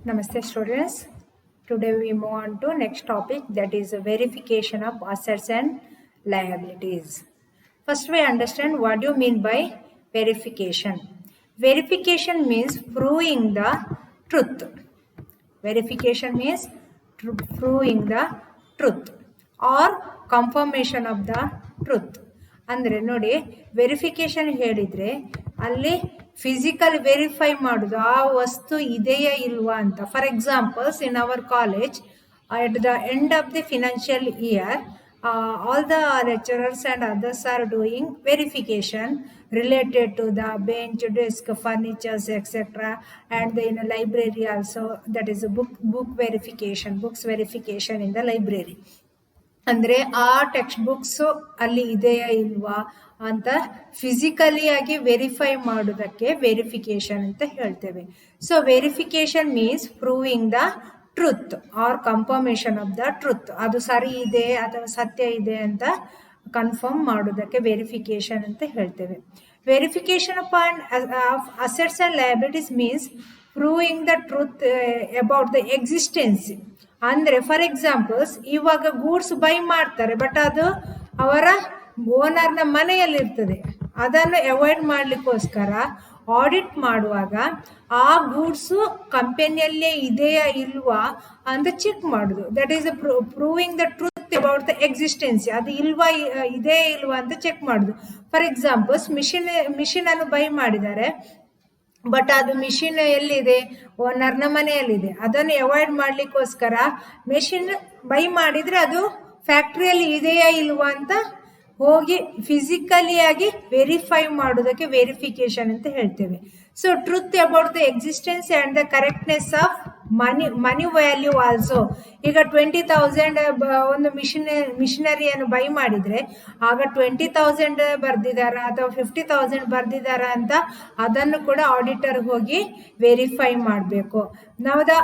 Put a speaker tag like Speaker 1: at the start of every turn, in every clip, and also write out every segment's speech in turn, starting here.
Speaker 1: Namaste students. Today we move on to next topic, that is verification of assets and liabilities. First we understand what do you mean by verification. Verification means proving the truth. Verification means proving the truth or confirmation of the truth. ಅಂದರೆ ನೋಡಿ, verification ಹೇಳಿದರೆ ಅಲ್ಲಿ physical verify ಮಾಡೋದು ಆ ವಸ್ತು ಇದೆಯಾ ಇಲ್ವಾ ಅಂತ. For examples, in our college at the end of the financial year, all the lecturers and others are doing verification related to the bench, desk, furnitures, etc. And in a library also, that is a book verification, books verification in the library. ಅಂದರೆ ಆ text books ಅಲ್ಲಿ ಇದೆಯಾ ಇಲ್ವಾ ಅಂತ physically ಆಗಿ verify ಮಾಡೋದಕ್ಕೆ verification ಅಂತ ಹೇಳ್ತೇವೆ. So verification means proving the truth or confirmation of the truth. ಅದು ಸರಿ ಇದೆ ಅಥವಾ ಸತ್ಯ ಇದೆ ಅಂತ ಕನ್ಫರ್ಮ್ ಮಾಡೋದಕ್ಕೆ ವೆರಿಫಿಕೇಶನ್ ಅಂತ ಹೇಳ್ತೇವೆ. Verification of assets and liabilities means proving the truth about the existence. ಅಂದರೆ ಫಾರ್ ಎಕ್ಸಾಂಪಲ್ಸ್, ಇವಾಗ ಗೂಡ್ಸ್ ಬೈ ಮಾಡ್ತಾರೆ, ಬಟ್ ಅದು ಅವರ ಓನರ್ನ ಮನೆಯಲ್ಲಿರ್ತದೆ. ಅದನ್ನು ಅವಾಯ್ಡ್ ಮಾಡಲಿಕ್ಕೋಸ್ಕರ ಆಡಿಟ್ ಮಾಡುವಾಗ ಆ ಗೂಡ್ಸು ಕಂಪನಿಯಲ್ಲೇ ಇದೆಯಾ ಇಲ್ವಾ ಅಂತ ಚೆಕ್ ಮಾಡೋದು. That is proving the truth about the existence. ಅದು ಇಲ್ವಾ ಇದೇ ಇಲ್ವಾ ಅಂತ ಚೆಕ್ ಮಾಡೋದು. ಫಾರ್ ಎಕ್ಸಾಂಪಲ್ಸ್, ಮಿಷಿನ್ ಅನ್ನು ಬೈ ಮಾಡಿದ್ದಾರೆ, ಬಟ್ ಅದು ಮಿಷಿನ್ ಎಲ್ಲಿದೆ? ಓನರ್ನ ಮನೆಯಲ್ಲಿದೆ. ಅದನ್ನು ಅವಾಯ್ಡ್ ಮಾಡಲಿಕ್ಕೋಸ್ಕರ ಮೆಷಿನ್ ಬೈ ಮಾಡಿದರೆ ಅದು ಫ್ಯಾಕ್ಟ್ರಿಯಲ್ಲಿ ಇದೆಯಾ ಇಲ್ವಾ ಅಂತ ಹೋಗಿ ಫಿಸಿಕಲಿ ಆಗಿ ವೆರಿಫೈ ಮಾಡೋದಕ್ಕೆ ವೆರಿಫಿಕೇಶನ್ ಅಂತ ಹೇಳ್ತೇವೆ. So truth about the existence and the correctness of money value also. ಈಗ 20,000 ಒಂದು ಮಿಷನರಿಯನ್ನು ಬೈ ಮಾಡಿದರೆ ಆಗ 20,000 ಬರ್ದಿದ್ದಾರಾ ಅಥವಾ 50,000 ಬರ್ದಿದ್ದಾರಾ ಅಂತ ಅದನ್ನು ಕೂಡ ಆಡಿಟರ್ ಹೋಗಿ ವೆರಿಫೈ ಮಾಡಬೇಕು. ನಾವು the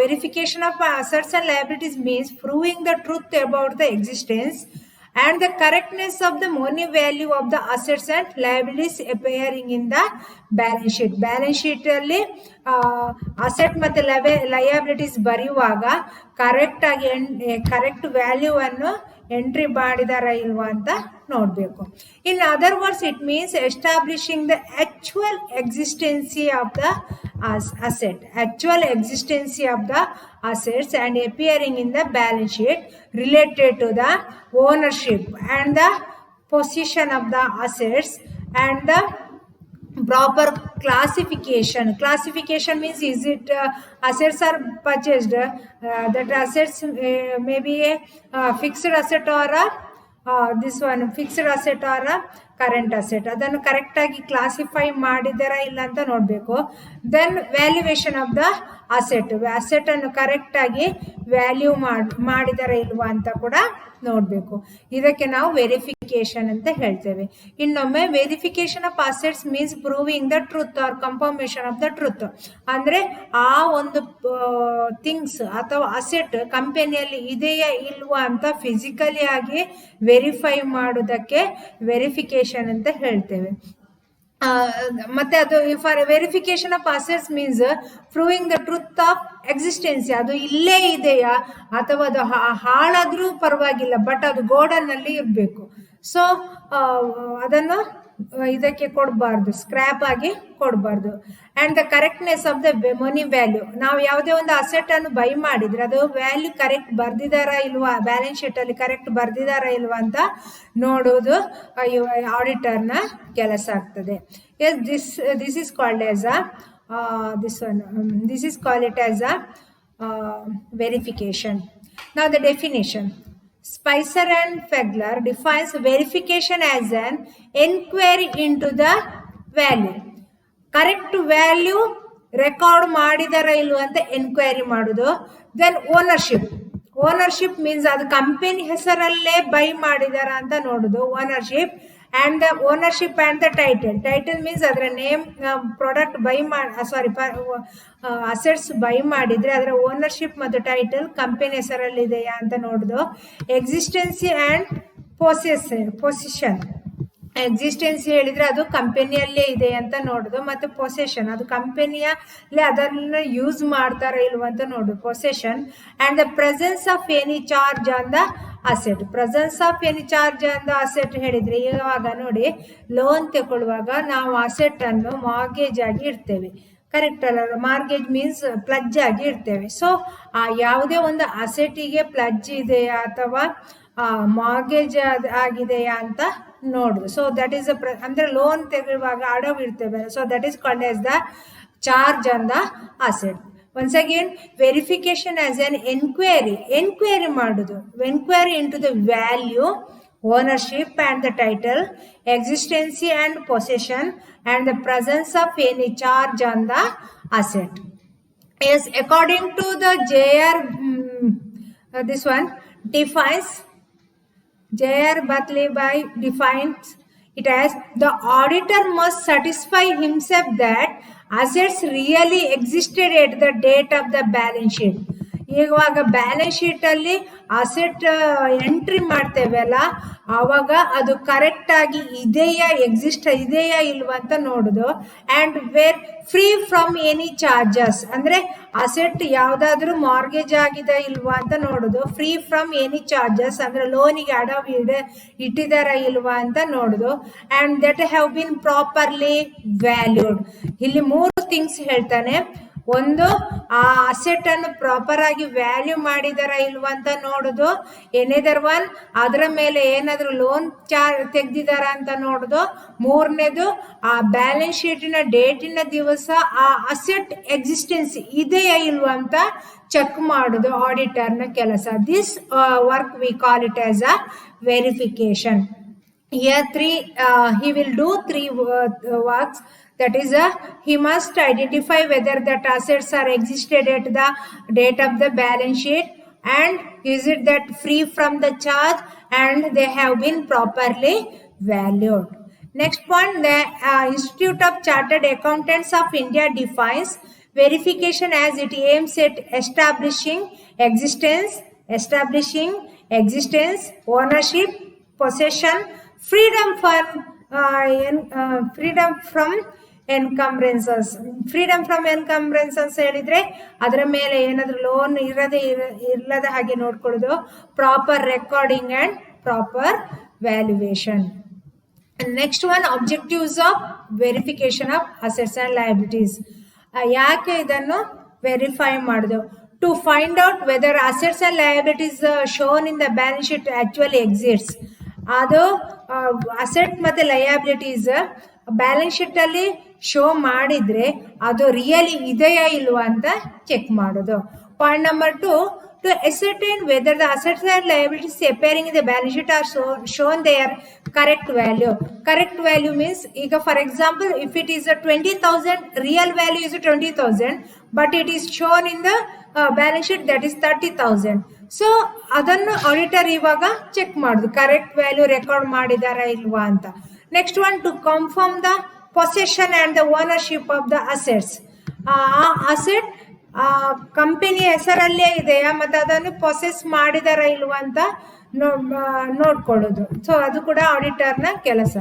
Speaker 1: verification of assets and liabilities means proving the truth about the existence and the correctness of the money value of the assets and liabilities appearing in the balance sheet. Balance sheet ಅಲ್ಲಿ asset ಮತ್ತು liabilities ಬರೆಯುವಾಗ correct value ಅನ್ನು entry ಮಾಡಿದಾರ ಇಲ್ವಾ ಅಂತ ನೋಡಬೇಕು. In other words, it means establishing the actual existence of the actual existence of the assets and appearing in the balance sheet related to the ownership and the possession of the assets and the proper classification. Classification means, is it assets are purchased, that assets may be a fixed asset or this one fixed asset or current asset. ಅದನ್ನು ಕರೆಕ್ಟಾಗಿ classify ಮಾಡಿದಾರಾ ಇಲ್ಲ ಅಂತ ನೋಡಬೇಕು. Then valuation of the ಅಸೆಟನ್ನು ಕರೆಕ್ಟಾಗಿ value ಮಾಡಿದಾರಾ ಇಲ್ವಾ ಅಂತ ಕೂಡ ನೋಡಬೇಕು. ಇದಕ್ಕೆ ನಾವು ವೆರಿಫಿಕೇಶನ್ ಅಂತ ಹೇಳ್ತೇವೆ. ಇನ್ನೊಮ್ಮೆ, verification of assets means proving the truth or confirmation of the truth. ಅಂದರೆ ಆ ಒಂದು ಥಿಂಗ್ಸ್ ಅಥವಾ ಅಸೆಟ್ ಕಂಪನಿಯಲ್ಲಿ ಇದೆಯಾ ಇಲ್ವಾ ಅಂತ ಫಿಸಿಕಲಿ ಆಗಿ ವೆರಿಫೈ ಮಾಡೋದಕ್ಕೆ ವೆರಿಫಿಕೇಶನ್ ಅಂತ ಹೇಳ್ತೇವೆ. ಮತ್ತೆ ಅದು for verification of assets means proving the truth of existence. ಅದು ಇಲ್ಲೇ ಇದೆಯಾ ಅಥವಾ ಅದು ಹಾಳಾದ್ರೂ ಪರವಾಗಿಲ್ಲ, ಬಟ್ ಅದು ಗೋಡನ್ನಲ್ಲಿ ಇರಬೇಕು. ಸೊ ಅದನ್ನು ಇದಕ್ಕೆ ಕೊಡಬಾರ್ದು, ಸ್ಕ್ರ್ಯಾಪ್ ಆಗಿ ಕೊಡಬಾರ್ದು. And the correctness of the money value. ನಾವು ಯಾವುದೇ ಒಂದು ಅಸೆಟ್ ಅನ್ನು ಬೈ ಮಾಡಿದ್ರೆ ಅದು ವ್ಯಾಲ್ಯೂ ಕರೆಕ್ಟ್ ಬರ್ದಿದಾರಾ ಇಲ್ವಾ, ಬ್ಯಾಲೆನ್ಸ್ ಶೀಟಲ್ಲಿ ಕರೆಕ್ಟ್ ಬರ್ದಿದಾರಾ ಇಲ್ವಾ ಅಂತ ನೋಡೋದು ಆಡಿಟರ್ನ ಕೆಲಸ ಆಗ್ತದೆ. Yes, this is called as this is called it as a verification. Now the definition. Spicer and Fegler defines verification as an enquiry into the value. Correct value record ಮಾಡಿದಾರ ಇಲ್ವ ಅಂತ enquiry ಮಾಡೋದು. ದೆನ್ ಓನರ್ಶಿಪ್ ಮೀನ್ಸ್ ಅದು company ಹೆಸರಲ್ಲೇ buy ಮಾಡಿದಾರ ಅಂತ ನೋಡೋದು, ownership. And the ownership and the title means ಅದರ name, product buy assets buy ಮಾಡಿದರೆ ಅದರ ಓನರ್ಶಿಪ್ ಮತ್ತು ಟೈಟಲ್ ಕಂಪನಿ ಹೆಸರಲ್ಲಿದೆಯಾ ಅಂತ ನೋಡೋದು. ಎಕ್ಸಿಸ್ಟೆನ್ಸಿ ಆ್ಯಂಡ್ ಪೊಸಿಷನ್ ಎಕ್ಸಿಸ್ಟೆನ್ಸಿ ಹೇಳಿದ್ರೆ ಅದು ಕಂಪನಿಯಲ್ಲೇ ಇದೆ ಅಂತ ನೋಡೋದು, ಮತ್ತು ಪೊಸೆಷನ್ ಅದು ಕಂಪನಿಯಲ್ಲೇ ಅದನ್ನ ಯೂಸ್ ಮಾಡ್ತಾರ ಇಲ್ವ ಅಂತ ನೋಡೋದು, possession. And the presence of any charge on the asset. Presence of any charge on the asset ಹೇಳಿದ್ರೆ ಇವಾಗ ನೋಡಿ, ಲೋನ್ ತಗೊಳ್ಳುವಾಗ ನಾವು ಅಸೆಟ್ ಅನ್ನು ಮಾರ್ಗೇಜ್ ಆಗಿ ಇಡ್ತೇವೆ, ಕರೆಕ್ಟ್ ಅಲ್ಲ? ಮಾರ್ಗೇಜ್ ಮೀನ್ಸ್ ಪ್ಲಜ್ ಆಗಿ ಇಡ್ತೇವೆ. ಸೊ ಯಾವುದೇ ಒಂದು ಅಸೆಟಿಗೆ ಪ್ಲಜ್ ಇದೆಯಾ ಅಥವಾ ಮಾರ್ಗೇಜ್ ಆಗಿದೆಯಾ ಅಂತ ನೋಡುದು. ಸೊ ದಟ್ ಈಸ್ ಅಂದ್ರೆ ಲೋನ್ ತೆಗೆಯುವಾಗ ಅಡವು ಇಡ್ತೇವೆ, so that is called as the charge on the asset. Once again, verification as an enquiry ಮಾಡುದು, enquiry into the value, ownership and the title, existency and possession, and the presence of any charge on the asset. Yes, according to the JR, this one defines, J.R. Bartleby defines it as the auditor must satisfy himself that assets really existed at the date of the balance sheet. ಇವಾಗ balance sheet ಅಲ್ಲಿ asset entry ಮಾಡ್ತೇವಲ್ಲ, ಆವಾಗ ಅದು correct ಆಗಿ exist ಇದೆಯಾ ಇಲ್ವಾ ಅಂತ ನೋಡುದು. And where free from any charges, ಅಂದ್ರೆ ಅಸೆಟ್ ಯಾವ್ದಾದ್ರು ಮಾರ್ಗೇಜ್ ಆಗಿದೆ ಇಲ್ವಾ ಅಂತ ನೋಡುದು. ಫ್ರೀ ಫ್ರಮ್ ಎನಿ ಚಾರ್ಜಸ್ ಅಂದ್ರೆ ಲೋನಿಗೆ ಅಡವು ಇಟ್ಟಿದಾರ ಇಲ್ವಾ ಅಂತ ನೋಡುದು. And that have been properly valued. ಇಲ್ಲಿ 3 ಥಿಂಗ್ಸ್ ಹೇಳ್ತಾನೆ. ಒಂದು, ಆ ಅಸೆಟ್ ಅನ್ನು ಪ್ರಾಪರ್ ಆಗಿ ವ್ಯಾಲ್ಯೂ ಮಾಡಿದಾರ ಇಲ್ವಾ ಅಂತ ನೋಡುದು. ಎನೇದರ್ ಒನ್, ಅದರ ಮೇಲೆ ಏನಾದ್ರು ಲೋನ್ ತೆಗ್ದಿದಾರ ಅಂತ ನೋಡುದು. 3ನೇದು, ಆ ಬ್ಯಾಲೆನ್ಸ್ ಶೀಟಿನ ಡೇಟಿನ ದಿವಸ ಆ ಅಸೆಟ್ ಎಕ್ಸಿಸ್ಟೆನ್ಸಿ ಇದೆಯಾ ಇಲ್ವಾ ಅಂತ ಚೆಕ್ ಮಾಡುದು ಆಡಿಟರ್ನ ಕೆಲಸ. This work we call it as a verification. Here he will do 3 works. That is, he must identify whether that assets are existed at the date of the balance sheet, and is it that free from the charge and they have been properly valued. Next point, the Institute of Chartered Accountants of India defines verification as it aims at establishing existence, ownership, possession, freedom from encumbrances. Freedom from encumbrances ಹೇಳಿದ್ರೆ ಅದರ ಮೇಲೆ ಏನಾದ್ರು loan ಇಲ್ಲದ ಹಾಗೆ ನೋಡ್ಕೊಳ್ಳೋದು. Proper recording and proper valuation. Next one, objectives of verification of assets and liabilities. ಯಾಕೆ ಇದನ್ನು verify ಮಾಡುದು? To find out whether assets and liabilities shown in the balance sheet actually exists. ಅದು ಅಸೆಟ್ ಮತ್ತೆ liabilities balance sheet ಅಲ್ಲಿ show ಮಾಡಿದ್ರೆ ಅದು really ಇದೆಯಾ ಇಲ್ವಾ ಅಂತ ಚೆಕ್ ಮಾಡೋದು. Point number 2, to ascertain whether the assets and liabilities appearing in the balance sheet are shown their correct value. Correct value means, ಈಗ for example, if it is a 20,000, real value is 20,000, but it is shown in the balance sheet that is 30,000. So ಅದನ್ನು auditor ಇವಾಗ check ಮಾಡುದು, correct value record ಮಾಡಿದಾರ ಇಲ್ವಾ ಅಂತ. Next one, to confirm the possession and the ownership of the assets. ಆ asset company ಹೆಸರಲ್ಲೇ ಇದೆಯಾ ಮತ್ತು ಅದನ್ನು ಪೊಸೆಸ್ ಮಾಡಿದಾರ ಇಲ್ವಾ ಅಂತ ನೋಡ್ಕೊಳ್ಳೋದು. ಸೊ ಅದು ಕೂಡ ಆಡಿಟರ್ನ ಕೆಲಸ.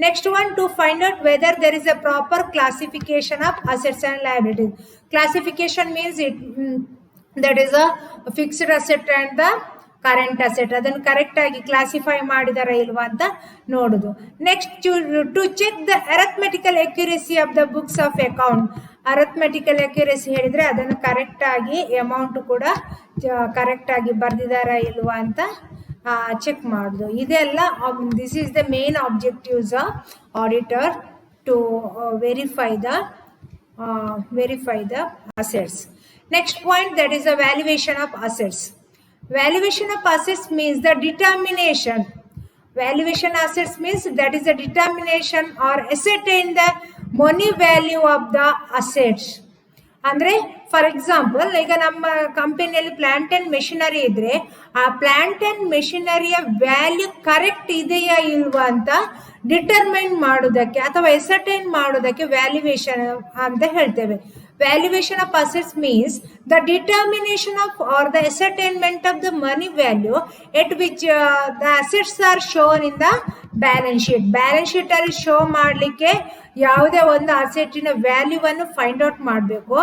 Speaker 1: Next one, to find out whether there is a proper classification of assets and liabilities. Classification means that is a fixed asset and the current asset. ಅದನ್ನು ಕರೆಕ್ಟ್ ಆಗಿ ಕ್ಲಾಸಿಫೈ ಮಾಡಿದಾರ ಇಲ್ವಾ ಅಂತ ನೋಡುದು. Next, to check the arithmetical accuracy of the books of account. Arithmetical accuracy ಹೇಳಿದ್ರೆ ಅದನ್ನು correct ಆಗಿ amount ಕೂಡ ಕರೆಕ್ಟ್ ಆಗಿ ಬರ್ದಿದಾರ ಇಲ್ವಾ ಅಂತ ಚೆಕ್ ಮಾಡುದು. ಇದೆಲ್ಲ this is the main objectives of auditor to verify the assets. Next point, that is the valuation of assets. Valuation of assets means the determination. Valuation assets means that is the determination or ascertain the money value of the assets. ಅಂದ್ರೆ for example, ಈಗ ನಮ್ಮ ಕಂಪನಿಯಲ್ಲಿ plant and machinery ಇದ್ರೆ ಆ plant and ಮೆಷಿನರಿಯ value correct ಇದೆಯಾ ಇಲ್ವಾ ಅಂತ determine ಮಾಡೋದಕ್ಕೆ ಅಥವಾ ಎಸರ್ಟೈನ್ ಮಾಡೋದಕ್ಕೆ ವ್ಯಾಲ್ಯೂಯೇಷನ್ ಅಂತ ಹೇಳ್ತೇವೆ. Valuation of assets means the determination of or the ascertainment of the money value at which the assets are shown in the balance sheet. Balance sheet ಅಲ್ಲಿ show ಮಾಡಲಿಕ್ಕೆ ಯಾವುದೇ ಒಂದು ಅಸೆಟ್ಟಿನ ವ್ಯಾಲ್ಯೂವನ್ನು ಫೈಂಡ್ ಔಟ್ ಮಾಡಬೇಕು.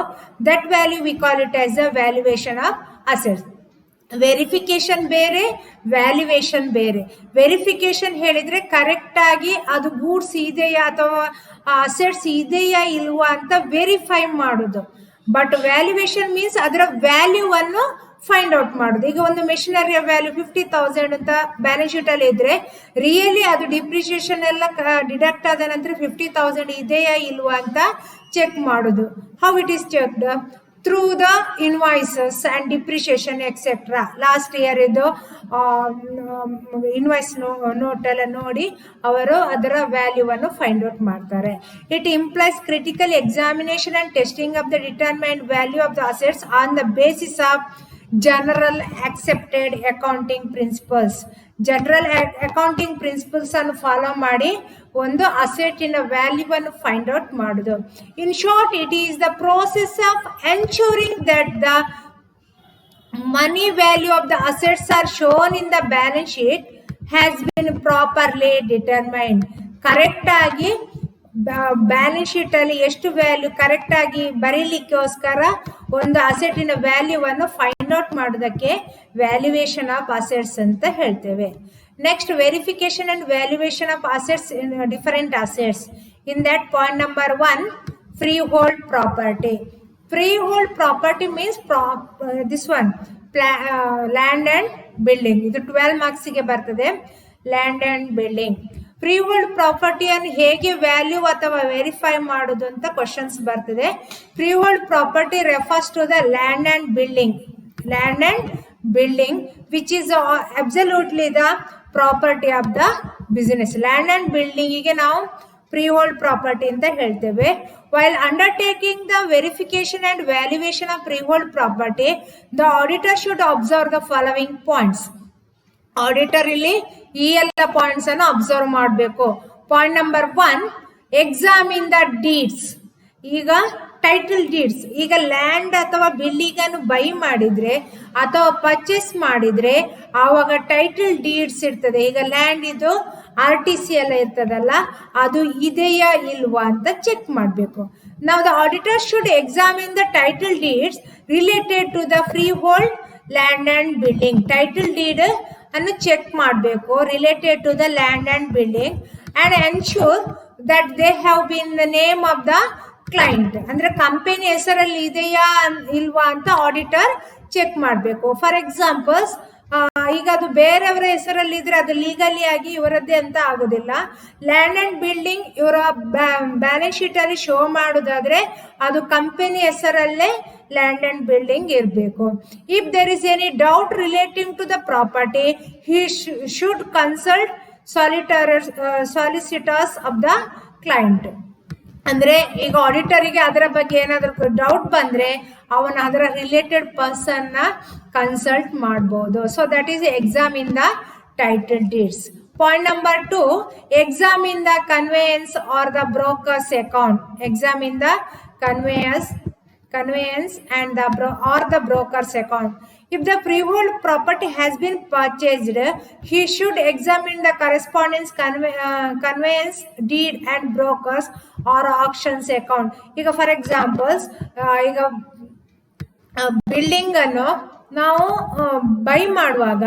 Speaker 1: That value we call it as the valuation of assets. Verification ಬೇರೆ, valuation ಬೇರೆ. Verification ಹೇಳಿದ್ರೆ correct ಆಗಿ ಅದು ಗೂಡ್ಸ್ ಇದೆಯಾ ಅಥವಾ ಅಸೆಟ್ಸ್ ಇದೆಯಾ ಇಲ್ವಾ ಅಂತ ವೆರಿಫೈ ಮಾಡೋದು. ಬಟ್ ವ್ಯಾಲ್ಯೂಯೇಷನ್ ಮೀನ್ಸ್ ಅದರ ವ್ಯಾಲ್ಯೂವನ್ನು ಫೈಂಡ್ ಔಟ್ ಮಾಡೋದು. ಈಗ ಒಂದು ಮೆಷಿನರಿಯ ವ್ಯಾಲ್ಯೂ 50,000 ಅಂತ ಬ್ಯಾಲೆನ್ಸ್ ಶೀಟ್ ಅಲ್ಲಿ ಇದ್ರೆ ರಿಯಲಿ ಅದು ಡಿಪ್ರಿಸಿಯೇಷನ್ ಎಲ್ಲ ಡಿಡಕ್ಟ್ ಆದ ನಂತರ 50,000 ಇದೆಯಾ ಇಲ್ವಾ ಅಂತ ಚೆಕ್ ಮಾಡೋದು. How it is checked? through the invoices and depreciation etc. Last year ಇದು ಇನ್ವಾಯ್ಸ್ ನೋಟ್ ಎಲ್ಲ ನೋಡಿ ಅವರು ಅದರ ವ್ಯಾಲ್ಯೂವನ್ನು ಫೈಂಡ್ ಔಟ್ ಮಾಡ್ತಾರೆ. It implies critical examination and testing of the determined value of the assets on the basis of general accepted accounting principles. General accounting principles ಅನ್ನು follow ಮಾಡಿ ಒಂದು ಅಸೆಟಿನ ವ್ಯಾಲ್ಯೂವನ್ನು ಫೈಂಡ್ ಔಟ್ ಮಾಡೋದು. In short, it is the process of ensuring that the money value of the assets are shown in the balance sheet has been properly determined. Correct ಆಗಿ balance sheet ಅಲ್ಲಿ ಎಷ್ಟು value correct ಆಗಿ ಬರೀಲಿಕ್ಕೋಸ್ಕರ ಒಂದು ಅಸೆಟಿನ ವ್ಯಾಲ್ಯೂವನ್ನು find out ಮಾಡೋದಕ್ಕೆ valuation of assets ಅಂತ ಹೇಳ್ತೇವೆ. Next, verification and valuation of assets in different assets. In that point number 1, free hold property. Freehold property means this one, land and building. ಇದು 12 marks ಗೆ ಬರ್ತದೆ. Land and building. Freehold property ಅನ್ನು ಹೇಗೆ value ಅಥವಾ verify ಮಾಡೋದು ಅಂತ questions ಬರ್ತದೆ. Freehold property refers to the land and building. Land and building which is absolutely the property of the business. Land and ಬಿಲ್ಡಿಂಗಿಗೆ ನಾವು freehold property ಅಂತ ಹೇಳ್ತೇವೆ. While undertaking the verification and valuation of freehold property, the auditor should observe the following points. Auditor ಇಲ್ಲಿ ಈ ಎಲ್ಲ points ಅನ್ನು observe ಮಾಡಬೇಕು. Point number 1, examine the deeds. ಈಗ ಟೈಟಲ್ ಡೀಡ್ಸ್, ಈಗ ಲ್ಯಾಂಡ್ ಅಥವಾ ಬಿಲ್ಡಿಂಗ್ ಅನ್ನು ಬೈ ಮಾಡಿದ್ರೆ ಅಥವಾ ಪರ್ಚೇಸ್ ಮಾಡಿದ್ರೆ ಆವಾಗ ಟೈಟಲ್ ಡೀಡ್ಸ್ ಇರ್ತದೆ. ಈಗ ಲ್ಯಾಂಡ್ ಇದು RTC ಎಲ್ಲ ಇರ್ತದಲ್ಲ, ಅದು ಇದೆಯಾ ಇಲ್ವಾ ಅಂತ ಚೆಕ್ ಮಾಡಬೇಕು. ನಾವು the auditor should examine the title deeds related to the free hold land and building. Title deed ಅನ್ನು ಚೆಕ್ ಮಾಡಬೇಕು related to the land and building and ensure that they have been the name of the client. ಅಂದ್ರೆ company ಹೆಸರಲ್ಲಿ ಇದೆಯಾ ಇಲ್ವಾ ಅಂತ auditor check ಮಾಡಬೇಕು. For examples, ಈಗ ಅದು ಬೇರೆಯವರ ಹೆಸರಲ್ಲಿ ಇದ್ರೆ ಅದು ಲೀಗಲಿ ಆಗಿ ಇವರದ್ದೇ ಅಂತ ಆಗೋದಿಲ್ಲ. ಲ್ಯಾಂಡ್ ಅಂಡ್ ಬಿಲ್ಡಿಂಗ್ ಇವರ ಬ್ಯಾಲೆನ್ಸ್ ಶೀಟ್ ಅಲ್ಲಿ ಶೋ ಮಾಡೋದಾದ್ರೆ ಅದು ಕಂಪನಿ ಹೆಸರಲ್ಲೇ ಲ್ಯಾಂಡ್ ಅಂಡ್ ಬಿಲ್ಡಿಂಗ್ ಇರಬೇಕು. If there is any doubt relating to the property, he should consult solicitors of the client. ಅಂದ್ರೆ ಈಗ ಆಡಿಟರಿಗೆ ಅದರ ಬಗ್ಗೆ ಏನಾದರೂ ಡೌಟ್ ಬಂದ್ರೆ ಅವನ ಅದರ ರಿಲೇಟೆಡ್ ಪರ್ಸನ್ ನ ಕನ್ಸಲ್ಟ್ ಮಾಡಬಹುದು. So that is examine the title deeds. Point number 2, examine the conveyance are the brokers account. Examine the conveyance and the broker's account. If the freehold property has been purchased, he should examine the correspondence conveyance deed and brokers or auctions account. ಈಗ for examples, ಈಗ building ಅನ್ನು ನಾವು by ಮಾಡುವಾಗ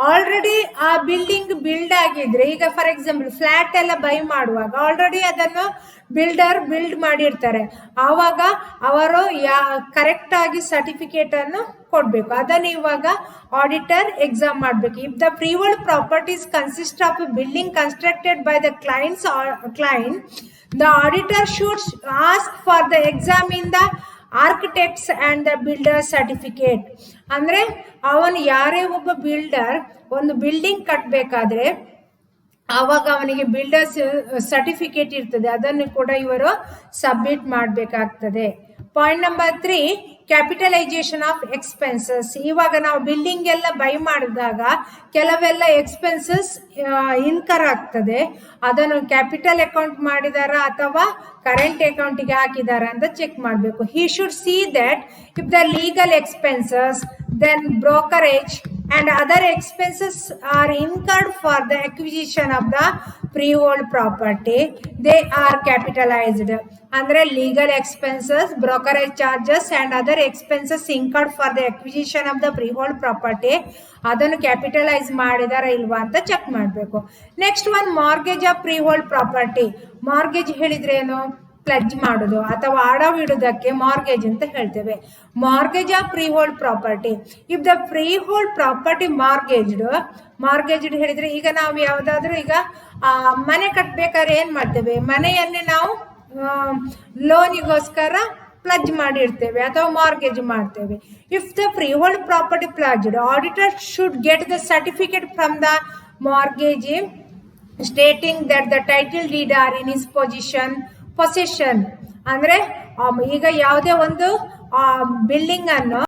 Speaker 1: already ಆ building build ಆಗಿದ್ರೆ, ಈಗ for example flat ಎಲ್ಲ by ಮಾಡುವಾಗ ಆಲ್ರೆಡಿ ಅದನ್ನು ಬಿಲ್ಡರ್ ಬಿಲ್ಡ್ ಮಾಡಿರ್ತಾರೆ. ಆವಾಗ ಅವರು ಕರೆಕ್ಟ್ ಆಗಿ ಸರ್ಟಿಫಿಕೇಟ್ ಅನ್ನು ಕೊಡ್ಬೇಕು. ಅದನ್ನು ಇವಾಗ ಆಡಿಟರ್ ಎಕ್ಸಾಮ್ ಮಾಡಬೇಕು. If the freehold properties consist of building constructed by the client, the auditor should ask for the examine the architects and the builder certificate. ಅಂದ್ರೆ ಅವನು ಯಾರೇ ಒಬ್ಬ ಬಿಲ್ಡರ್ ಒಂದು ಬಿಲ್ಡಿಂಗ್ ಕಟ್ಟಬೇಕಾದ್ರೆ ಆವಾಗ ಅವನಿಗೆ ಬಿಲ್ಡರ್ಸ್ ಸರ್ಟಿಫಿಕೇಟ್ ಇರ್ತದೆ, ಅದನ್ನು ಕೂಡ ಇವರು ಸಬ್ಮಿಟ್ ಮಾಡಬೇಕಾಗ್ತದೆ. Point number 3 capitalisation of expenses. ಇವಾಗ ನಾವು ಬಿಲ್ಡಿಂಗ್ ಎಲ್ಲ ಬೈ ಮಾಡಿದಾಗ ಕೆಲವೆಲ್ಲ ಎಕ್ಸ್ಪೆನ್ಸಸ್ ಇನ್ಕರ್ ಆಗ್ತದೆ, ಅದನ್ನು ಕ್ಯಾಪಿಟಲ್ ಅಕೌಂಟ್ ಮಾಡಿದಾರ ಅಥವಾ ಕರೆಂಟ್ ಅಕೌಂಟಿಗೆ ಹಾಕಿದಾರ ಅಂತ ಚೆಕ್ ಮಾಡಬೇಕು. ಹಿ should see that if the legal expenses, then brokerage and other expenses are incurred for the acquisition of the freehold property, they are capitalized. Andre legal expenses, brokerage charges and other expenses incurred for the acquisition of the freehold property, ಅದನ್ನು capitalise ಮಾಡಿದಾರ ಇಲ್ವಾ ಅಂತ check ಮಾಡಬೇಕು. Next one mortgage of freehold property. Mortgage ಹೇಳಿದ್ರೆ ಏನು? Pledge ಮಾಡೋದು ಅಥವಾ ಅಡವಿಡುವುದಕ್ಕೆ ಮಾರ್ಗೇಜ್ ಅಂತ ಹೇಳ್ತೇವೆ. Mortgage of freehold property. If the freehold property mortgaged ಹೇಳಿದ್ರೆ, ಈಗ ನಾವು ಯಾವ್ದಾದ್ರು ಈಗ ಮನೆ ಕಟ್ಬೇಕಾದ್ರೆ ಏನ್ ಮಾಡ್ತೇವೆ? ಮನೆಯನ್ನೇ ನಾವು ಲೋನಿಗೋಸ್ಕರ ಪ್ಲಡ್ಜ್ ಮಾಡಿರ್ತೇವೆ ಅಥವಾ ಮಾರ್ಗೇಜ್ ಮಾಡ್ತೇವೆ. If the freehold property pledged, auditor should get the certificate from the mortgage stating that the title deed are in his possession. ಅಂದ್ರೆ ಈಗ ಯಾವುದೇ ಒಂದು ಬಿಲ್ಡಿಂಗ್ ಅನ್ನು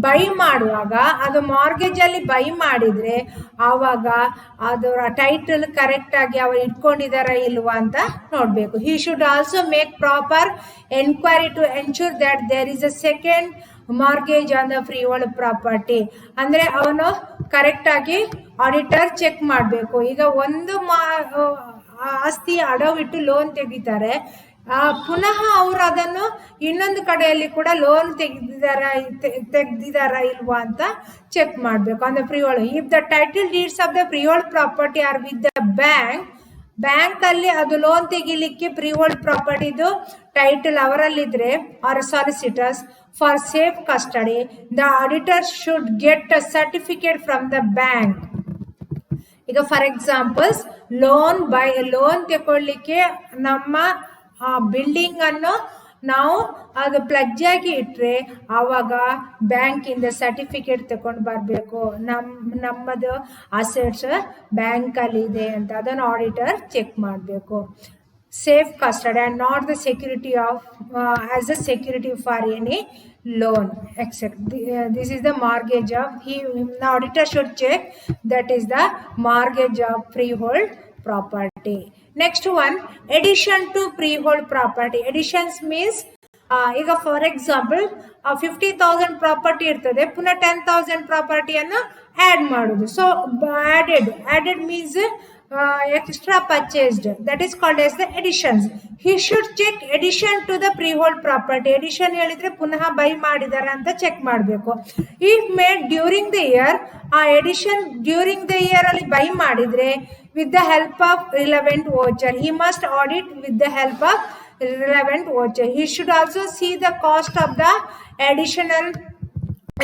Speaker 1: ಬೈ ಮಾಡುವಾಗ ಅದು ಮಾರ್ಗೇಜ್ ಅಲ್ಲಿ ಬೈ ಮಾಡಿದ್ರೆ ಆವಾಗ ಅದರ ಟೈಟಲ್ ಕರೆಕ್ಟ್ ಆಗಿ ಅವರು ಇಟ್ಕೊಂಡಿದಾರ ಇಲ್ವಾ ಅಂತ ನೋಡ್ಬೇಕು. He should also make proper enquiry to ensure that there is a second mortgage on the freehold property. ಅಂದ್ರೆ ಅವನು ಕರೆಕ್ಟ್ ಆಗಿ ಆಡಿಟರ್ ಚೆಕ್ ಮಾಡಬೇಕು. ಈಗ ಒಂದು ಆಸ್ತಿ ಅಡವಿಟ್ಟು ಲೋನ್ ತೆಗಿತಾರೆ, ಪುನಃ ಅವರು ಅದನ್ನು ಇನ್ನೊಂದು ಕಡೆಯಲ್ಲಿ ಕೂಡ ಲೋನ್ ತೆಗ್ದಿದಾರ ಇಲ್ವಾ ಅಂತ ಚೆಕ್ ಮಾಡಬೇಕು. ಅಂದ್ರೆ freehold, if the title deeds of the freehold property are with the bank ಅಲ್ಲಿ ಅದು ಲೋನ್ ತೆಗಿಲಿಕ್ಕೆ ಫ್ರೀಹೋಲ್ಡ್ ಪ್ರಾಪರ್ಟಿದು ಟೈಟಲ್ ಅವರಲ್ಲಿದ್ರೆ or solicitors for safe custody, the auditor should get a certificate from the bank. ಈಗ for examples loan ತಗೊಳ್ಳಿಕ್ಕೆ ನಮ್ಮ building ಅನ್ನು ನಾವು ಅದು ಪ್ಲಡ್ಜ್ ಆಗಿ ಇಟ್ರೆ ಆವಾಗ ಬ್ಯಾಂಕ್ ಇಂದ ಸರ್ಟಿಫಿಕೇಟ್ ತಗೊಂಡು ಬರಬೇಕು, ನಮ್ಮದು ಅಸೆಟ್ಸ್ ಬ್ಯಾಂಕ್ ಅಲ್ಲಿ ಇದೆ ಅಂತ ಅದನ್ನು ಆಡಿಟರ್ ಚೆಕ್ ಮಾಡಬೇಕು. Safe custody and not the security of as a security for any loan except this is the mortgage of the auditor should check that is the mortgage of freehold property. Next one, addition to freehold property. Additions means ಈಗ for example 50,000 property ಇರ್ತದೆ, ಪುನಃ 10,000 ಪ್ರಾಪರ್ಟಿಯನ್ನು add ಮಾಡುದು. So added means extra purchased, that is called as the additions. He should check addition to the freehold property. addition ಹೇಳಿದ್ರೆ ಪುನಃ by ಮಾಡಿದಾರ ಅಂತ check ಮಾಡಬೇಕು. if made during the year, ಆ addition during the year ಅಲ್ಲಿ by ಮಾಡಿದ್ರೆ with the help of relevant voucher, he must audit with the help of relevant voucher. He should also see the cost of the additional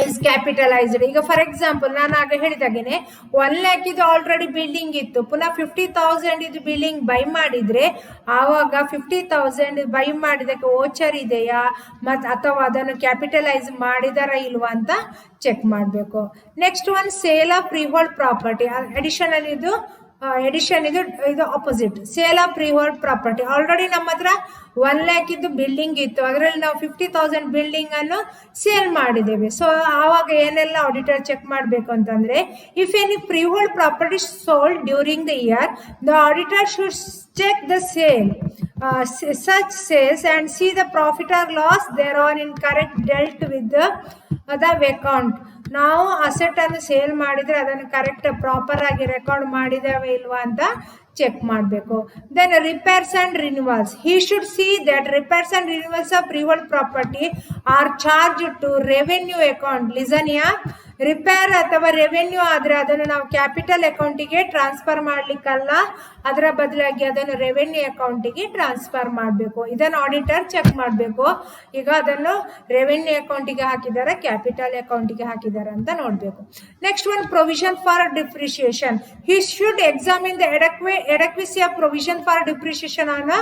Speaker 1: is capitalized. ಈಗ for example ನಾನು ಆಗ ಹೇಳಿದಾಗೇನೆ 1 lakh ಇದು already building ಇತ್ತು, ಪುನಃ 50,000 ಇದು building by ಮಾಡಿದ್ರೆ ಆವಾಗ 50,000 by ಮಾಡಿದಕ್ಕೆ ವೋಚರ್ ಇದೆಯಾ ಅಥವಾ ಅದನ್ನು ಕ್ಯಾಪಿಟಲೈಸ್ ಮಾಡಿದಾರ ಇಲ್ವಾ ಅಂತ ಚೆಕ್ ಮಾಡಬೇಕು. Next one, sale of freehold property. Additional ಇದು opposite. Sale of freehold property. Already ನಮ್ಮ ಹತ್ರ 1 lakh ಇದ್ದು ಬಿಲ್ಡಿಂಗ್ ಇತ್ತು, ಅದರಲ್ಲಿ ನಾವು 50,000 ಬಿಲ್ಡಿಂಗ್ ಅನ್ನು ಸೇಲ್ ಮಾಡಿದ್ದೇವೆ. ಸೊ ಆವಾಗ ಏನೆಲ್ಲ ಆಡಿಟರ್ ಚೆಕ್ ಮಾಡಬೇಕು ಅಂತಂದ್ರೆ, if any freehold property sold during the year, the auditor should check the sale such sales and see the profit or loss thereon in correct dealt with the account. ನಾವು asset ಅನ್ನು sale ಮಾಡಿದ್ರೆ ಅದನ್ನು correct proper ಆಗಿ record ಮಾಡಿದ್ದೇವೆ ಇಲ್ವಾ ಅಂತ check ಮಾಡಬೇಕು. Then repairs and renewals. He should see that repairs and renewals of freehold property are charge to revenue account. ಲಿಸನಿಯಾ, ರಿಪೇರ್ ಅಥವಾ ರೆವೆನ್ಯೂ ಆದ್ರೆ ಅದನ್ನು ನಾವು ಕ್ಯಾಪಿಟಲ್ ಅಕೌಂಟಿಗೆ ಟ್ರಾನ್ಸ್ಫರ್ ಮಾಡ್ಲಿಕ್ಕಲ್ಲ, ಅದರ ಬದಲಾಗಿ ಅದನ್ನು ರೆವೆನ್ಯೂ ಅಕೌಂಟಿಗೆ ಟ್ರಾನ್ಸ್ಫರ್ ಮಾಡಬೇಕು. ಇದನ್ನು ಆಡಿಟರ್ ಚೆಕ್ ಮಾಡಬೇಕು. ಈಗ ಅದನ್ನು ರೆವೆನ್ಯೂ ಅಕೌಂಟಿಗೆ ಹಾಕಿದಾರ, ಕ್ಯಾಪಿಟಲ್ ಅಕೌಂಟಿಗೆ ಹಾಕಿದಾರ ಅಂತ ನೋಡಬೇಕು. Next one, provision for depreciation. He should examine the adequacy of provision for depreciation on a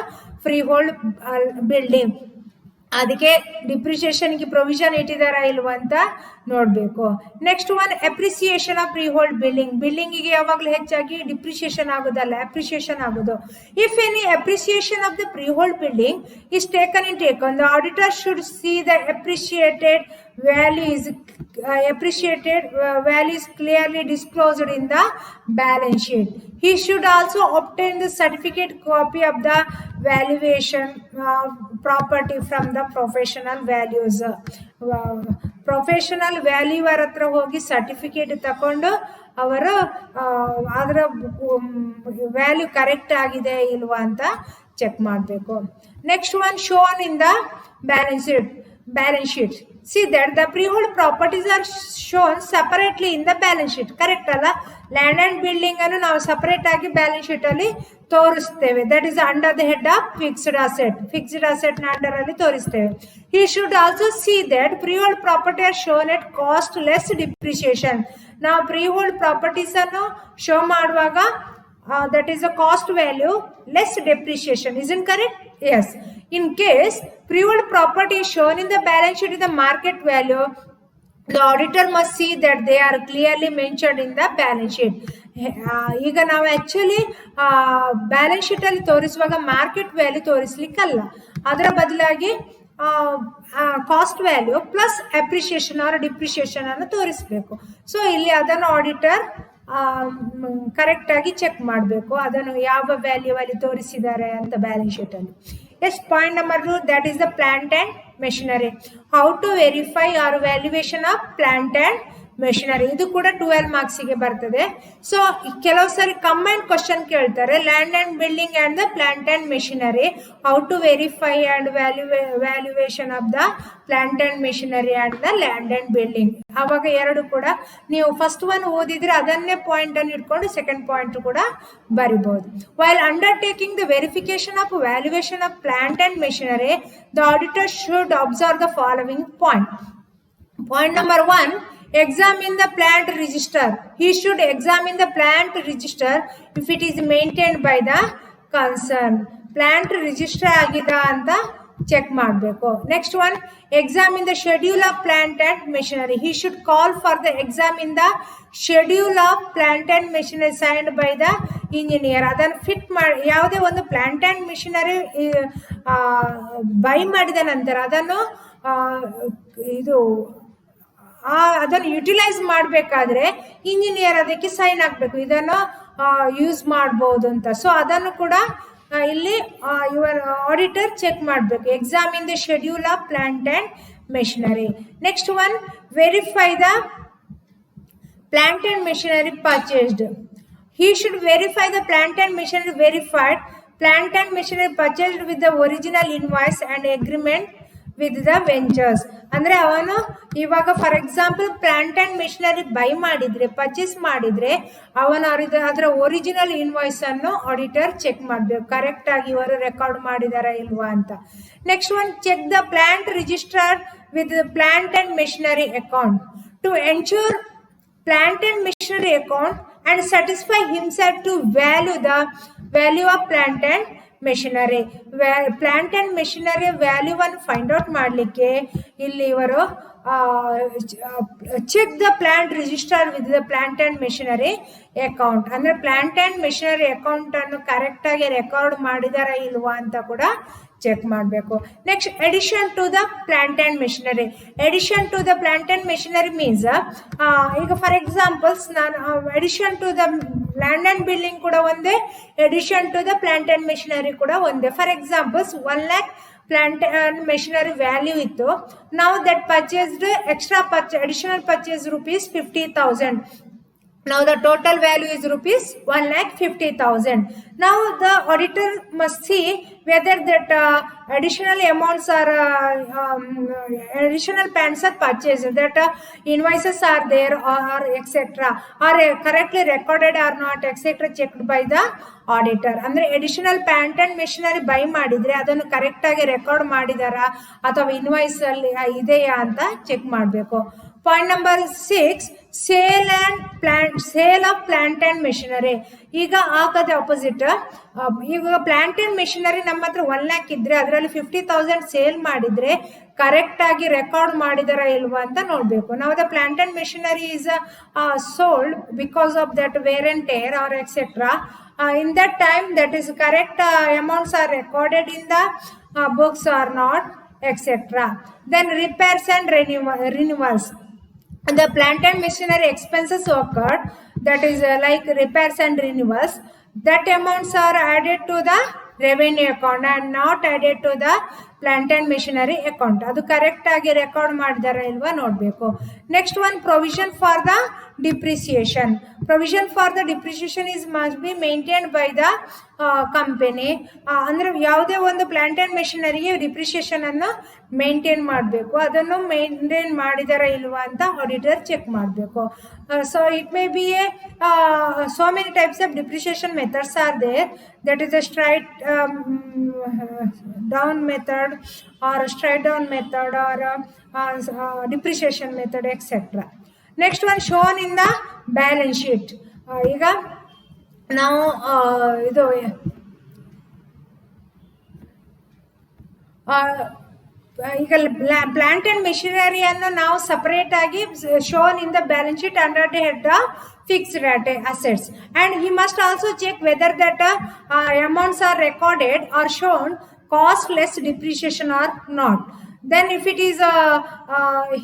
Speaker 1: freehold building. ಅದಕ್ಕೆ ಡಿಪ್ರಿಸಿಯೇಷನ್ಗೆ ಪ್ರೊವಿಷನ್ ಇಟ್ಟಿದಾರ ಇಲ್ವಾ ಅಂತ ನೋಡಬೇಕು. Next one appreciation of free hold building. ಬಿಲ್ಡಿಂಗಿಗೆ ಯಾವಾಗಲೂ ಹೆಚ್ಚಾಗಿ ಡಿಪ್ರಿಸಿಯೇಷನ್ ಆಗೋದಲ್ಲ, ಅಪ್ರಿಸಿಯೇಷನ್ ಆಗೋದು. If any appreciation of the free hold building is taken in taken, the auditor should see the appreciated value is appreciated value is clearly disclosed in the balance sheet. He should also obtain the certificate copy of the valuation property from the professional values. Professional valuer ಹತ್ರ ಹೋಗಿ certificate ತಗೊಂಡು ಅವರು ಅದರ value correct ಆಗಿದೆ ಇಲ್ವಾ ಅಂತ check ಮಾಡಬೇಕು. Next one shown in the balance sheet. See that the freehold properties are shown separately in the balance sheet. Correct ಅಲ್ಲ? ಲ್ಯಾಂಡ್ ಅಂಡ್ ಬಿಲ್ಡಿಂಗ್ ಅನ್ನು ನಾವು ಸಪರೇಟ್ ಆಗಿ ಬ್ಯಾಲೆನ್ಸ್ ಶೀಟ್ ಅಲ್ಲಿ ತೋರಿಸ್ತೇವೆ. That is under the head of fixed asset. Fixed asset ನ under ಅಲ್ಲಿ ತೋರಿಸ್ತೇವೆ. He should also see that freehold property are shown at cost less depreciation. ನಾವು freehold ಪ್ರಾಪರ್ಟೀಸ್ ಅನ್ನು ಶೋ ಮಾಡುವಾಗ that is a cost value less depreciation. Isn't correct? Yes. In case freehold property is shown in the balance sheet in the market value, the auditor must see that they are clearly mentioned in the balance sheet. ಈಗ ನಾವು actually balance sheet ಅಲ್ಲಿ ತೋರಿಸುವಾಗ market value ತೋರಿಸ್ಲಿಕ್ಕಲ್ಲ, ಅದರ ಬದಲಾಗಿ cost value plus appreciation or depreciation ಅನ್ನು ತೋರಿಸಬೇಕು. So ಇಲ್ಲಿ ಅದನ್ನು ಆಡಿಟರ್ ಕರೆಕ್ಟ್ ಆಗಿ ಚೆಕ್ ಮಾಡಬೇಕು, ಅದನ್ನು ಯಾವ ವ್ಯಾಲ್ಯೂ ಅಲ್ಲಿ ತೋರಿಸಿದ್ದಾರೆ ಅಂತ ಬ್ಯಾಲೆನ್ಸ್ ಶೀಟ್ ಅಲ್ಲಿ. Yes, point number 2, that is the plant and machinery. How to verify or valuation of plant and machinery. ಇದು ಕೂಡ 12 ಮಾರ್ಕ್ಸಿಗೆ ಬರ್ತದೆ. ಸೊ ಕೆಲವು ಸಾರಿ ಕಂಬೈನ್ ಕ್ವಶನ್ ಕೇಳ್ತಾರೆ, land and building and the plant and machinery, how to verify and valuation of the plant and machinery and the land and building. ಆವಾಗ ಎರಡು ಕೂಡ ನೀವು ಫಸ್ಟ್ ಒನ್ ಓದಿದ್ರೆ ಅದನ್ನೇ ಪಾಯಿಂಟ್ ಅನ್ನು ಇಟ್ಕೊಂಡು ಸೆಕೆಂಡ್ ಪಾಯಿಂಟ್ ಕೂಡ ಬರಿಬಹುದು. While undertaking the verification of valuation of plant and machinery, the auditor should observe the following point. Point number 1, examine the plant register. He should examine the plant register if it is maintained by the concern. Plant register agida anta check ಮಾಡಬೇಕು. Next one, examine the schedule of plant and machinery. He should call for the examine the schedule of plant and machinery signed by the engineer. ಅದನ್ನು fit ಮಾಡಿ ಯಾವುದೇ ಒಂದು plant and missionary by ಮಾಡಿದ ನಂತರ ಅದನ್ನು ಅದನ್ನು utilise ಮಾಡಬೇಕಾದ್ರೆ engineer ಅದಕ್ಕೆ ಸೈನ್ ಹಾಕಬೇಕು, ಇದನ್ನು ಯೂಸ್ ಮಾಡ್ಬೋದು ಅಂತ. ಸೊ ಅದನ್ನು ಕೂಡ ಇಲ್ಲಿ ಯುವರ್ ಆಡಿಟರ್ ಚೆಕ್ ಮಾಡಬೇಕು. Examine the schedule of plant and machinery. Next one, verify the plant and machinery purchased. He should verify the plant and machinery verified. Plant and machinery purchased with the original invoice and agreement with the ventures. ಅಂದರೆ ಅವನು ಇವಾಗ for example plant and machinery buy ಮಾಡಿದ್ರೆ, purchase ಮಾಡಿದ್ರೆ, ಅವನು ಅದರ original invoice ಅನ್ನು auditor check ಮಾಡಬೇಕು, correct ಆಗಿ ಇವರು ರೆಕಾರ್ಡ್ ಮಾಡಿದಾರ ಇಲ್ವಾ ಅಂತ. Next one, check the plant register with plant and machinery account to ensure plant and machinery account and satisfy himself to value the value of plant and machinery. Plant and machinery value ಅನ್ನು find out ಮಾಡಲಿಕ್ಕೆ ಇಲ್ಲಿ ಇವರು check the plant register with the plant and machinery account. ಅಂದ್ರೆ plant and machinery account ಅನ್ನು correct ಆಗಿ record ಮಾಡಿದಾರ ಇಲ್ವಾ ಅಂತ ಕೂಡ ಚೆಕ್ ಮಾಡಬೇಕು. Next, addition to the plant and machinery. Addition to the plant and machinery means ಈಗ for examples ನಾನು addition to the land and building ಕೂಡ ಒಂದೇ, addition to the plant and machinery ಕೂಡ ಒಂದೇ. For examples 1 lakh plant and machinery value ಇತ್ತು, ನಾವು that purchased extra additional purchase rupees 50,000. Now the total value is rupees 1,50,000. Now the auditor must see whether that additional amounts are additional plants are purchased, that invoices are there or etc. are correctly recorded or not etc. checked by the auditor. ಅಂದ್ರೆ additional plant and machinery by ಮಾಡಿದ್ರೆ ಅದನ್ನು correct ಆಗಿ record ಮಾಡಿದಾರಾ ಅಥವಾ invoice ಅಲ್ಲಿ ಇದೆಯಾ ಅಂತ check ಮಾಡಬೇಕು. Point number 6, sale of plant and machinery. ಈಗ ಆಗದ ಆಪೋಸಿಟ್. ಈಗ ಪ್ಲಾಂಟ್ ಅಂಡ್ ಮೆಷಿನರಿ ನಮ್ಮ ಹತ್ರ 1 lakh ಇದ್ರೆ ಅದರಲ್ಲಿ 50,000 ಸೇಲ್ ಮಾಡಿದ್ರೆ ಕರೆಕ್ಟ್ ಆಗಿ ರೆಕಾರ್ಡ್ ಮಾಡಿದಾರ ಇಲ್ವಾ ಅಂತ ನೋಡ್ಬೇಕು. ನಾವು the plant and machinery is sold because of that wear and tear or etcetera. In that time, that is correct amounts are recorded in the books or not, etc. Then repairs and renewals. The plant and machinery expenses occurred, that is like repairs and renewals, that amounts are added to the revenue account and not added to the plant and machinery account. ಅದು correct ಆಗಿ record ಮಾಡಿದಾರ ಇಲ್ವಾ ನೋಡಬೇಕು. Next one, provision for the depreciation. Provision for the depreciation is must be maintained by the company. ಅಂದರೆ ಯಾವುದೇ ಒಂದು plant and ಮೆಷಿನರಿಗೆ depreciation ಅನ್ನು maintain ಮಾಡಬೇಕು. ಅದನ್ನು ಮೇಂಟೈನ್ ಮಾಡಿದಾರ ಇಲ್ವಾ ಅಂತ ಆಡಿಟರ್ ಚೆಕ್ ಮಾಡಬೇಕು. So it may be A so many types of depreciation methods are there. That is a straight down method or a straight down method or depreciation method, etc. Next one, shown in the balance sheet. ಈಗ ನಾವು ಇದು ಈಗ plant and ಮೆಷಿನರಿಯನ್ನು ನಾವು separate ಆಗಿ shown in the balance sheet under the head of fixed assets, and he must also check whether that amounts are recorded or shown cost less depreciation or not. Then if it is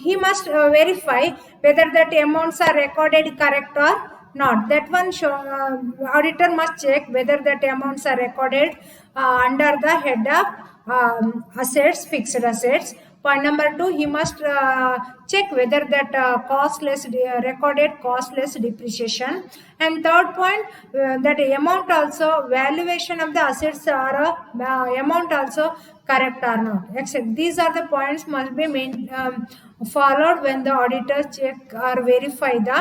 Speaker 1: he must verify whether that amounts are recorded correct or not. That one auditor must check whether that amounts are recorded under the head of assets, fixed assets. Point number 2, he must check whether that recorded costless depreciation. And third point, that amount also, valuation of the assets or amount also correct or not. Except these are the points must be followed when the auditors check or verify the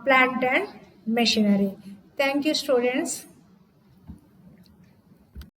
Speaker 1: plant and machinery. Thank you, students.